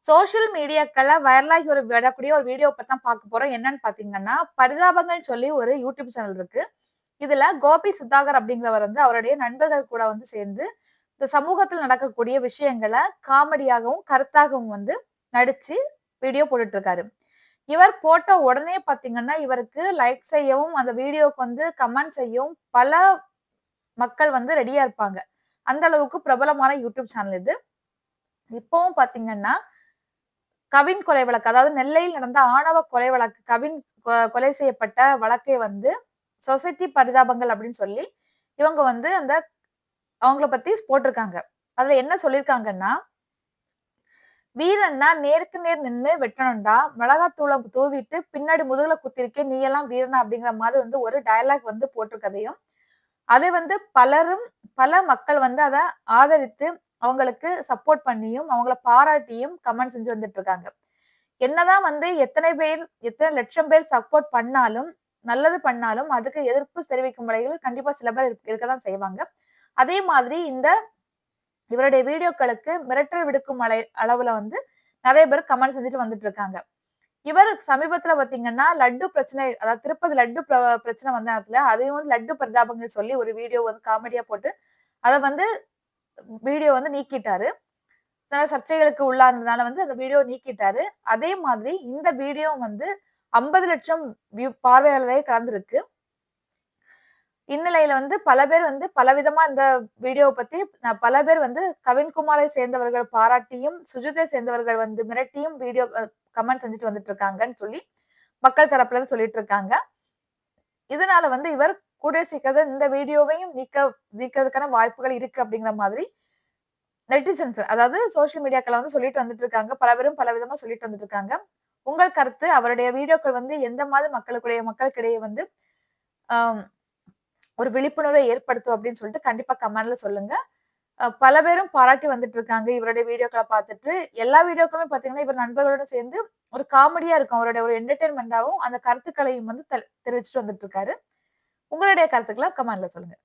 Social மீடியாக்கள்ல வைரலாகி வரக்கூடிய ஒரு வீடியோ பத்தி தான் பார்க்க போறோம். என்னன்னு பார்த்தீங்கன்னா, பரிதாபங்கள்னு சொல்லி ஒரு யூடியூப் சேனல் இருக்கு. இதுல கோபி சுதாகர் அப்படிங்கிறவர் வந்து அவருடைய நண்பர்கள் கூட வந்து சேர்ந்து, இந்த சமூகத்துல நடக்கக்கூடிய விஷயங்கள காமெடியாகவும், கருத்தாகவும் வந்து நடிச்சு வீடியோ போட்டுட்டு இருக்காரு. இவர் போட்ட உடனே பார்த்தீங்கன்னா, இவருக்கு லைக் செய்யவும், அந்த வீடியோவுக்கு வந்து கமெண்ட் செய்யவும் பல மக்கள் வந்து ரெடியா இருப்பாங்க. அந்த அளவுக்கு பிரபலமான யூடியூப் சேனல் இது. இப்பவும் பார்த்தீங்கன்னா கவின் கொலை வழக்கு. அதாவது நெல்லையில் நடந்த ஆணவ கொலை வழக்கு. கவின் கொலை செய்யப்பட்ட வழக்கை வந்து சொசைட்டி பரிதாபங்கள் அப்படின்னு சொல்லி, இவங்க வந்து அவங்கள பத்தி போட்டிருக்காங்க. அதுல என்ன சொல்லியிருக்காங்கன்னா, "வீரன்னா நேருக்கு நேர் நின்னு வெட்டணும்டா. மிளகாத்தூள தூவிட்டு பின்னாடி முதுகுல குத்திருக்கேன். நீ எல்லாம் வீரனா?" அப்படிங்கிற மாரி வந்து ஒரு டயலாக் வந்து போட்டிருக்கதையும், அதை வந்து பல மக்கள் வந்து அத ஆதரித்து, அவங்களுக்கு சப்போர்ட் பண்ணியும், அவங்கள பாராட்டியும் கமெண்ட் செஞ்சு வந்துட்டு இருக்காங்க. என்னதான் வந்து எத்தனை லட்சம் பேர் சப்போர்ட் பண்ணாலும், நல்லது பண்ணாலும், அதுக்கு எதிர்ப்பு தெரிவிக்கும் முறையில் கண்டிப்பா சில பேர் இருக்கதான் செய்வாங்க. அதே மாதிரி இவருடைய வீடியோக்களுக்கு மிரட்டல் விடுக்கும் அளவுல வந்து நெறைய பேர் கமெண்ட் செஞ்சுட்டு வந்துட்டு இருக்காங்க. இவர் சமீபத்தில பார்த்தீங்கன்னா, லட்டு பிரச்சனை அதாவது திருப்பதி லட்டு பிரச்சனை வந்த நேரத்துல, அதையும் வந்து லட்டு பரிதாபங்கள் சொல்லி ஒரு வீடியோ வந்து காமெடியா போட்டு, அத வந்து வீடியோ வந்து நீக்கிட்டாரு. சில சர்ச்சைகளுக்கு உள்ளானதுனால வந்து அந்த வீடியோ நீக்கிட்டாரு. அதே மாதிரி இந்த வீடியோ வந்து 50,00,000 பார்வையாளரை கடந்திருக்கு. இந்நிலையில வந்து பல பேர் வந்து பலவிதமா இந்த வீடியோவ பத்தி பல பேர் வந்து கவின்குமாரை சேர்ந்தவர்கள் பாராட்டியும், சுஜித்தை சேர்ந்தவர்கள் வந்து மிரட்டியும் வீடியோ கமெண்ட் செஞ்சுட்டு வந்துட்டு இருக்காங்கன்னு சொல்லி மக்கள் தரப்புல இருந்து சொல்லிட்டு இருக்காங்க. இதனால வந்து இவர் கூடிய சீக்கிரத்துல இந்த வீடியோவையும் நீக்கிறதுக்கான வாய்ப்புகள் இருக்கு அப்படிங்கிற மாதிரி நெட்டிசன்ஸ் அதாவது சோசியல் மீடியாக்கள்ல வந்து சொல்லிட்டு வந்துட்டு இருக்காங்க. பல பேரும் பல விதமா சொல்லிட்டு வந்துட்டு இருக்காங்க. உங்கள் கருத்து அவருடைய வீடியோக்கள் வந்து எந்த மாதிரி மக்களுக்கிடையே வந்து அ ஒரு விழிப்புணர்வை ஏற்படுத்தும் அப்படின்னு சொல்லிட்டு கண்டிப்பா கமெண்ட்ல சொல்லுங்க. பல பேரும் பாராட்டி வந்துட்டு இருக்காங்க. இவருடைய வீடியோக்கள பார்த்துட்டு. எல்லா வீடியோக்களுமே பார்த்தீங்கன்னா, இவர் நண்பர்களோட சேர்ந்து ஒரு காமெடியா இருக்கும். அவருடைய ஒரு என்டர்டெயின்மென்ட்டாவும் அந்த கருத்துக்களையும் வந்து தெரிவிச்சுட்டு வந்துட்டு இருக்காரு. உங்களுடைய கருத்துக்கள கமெண்ட்ல சொல்லுங்க.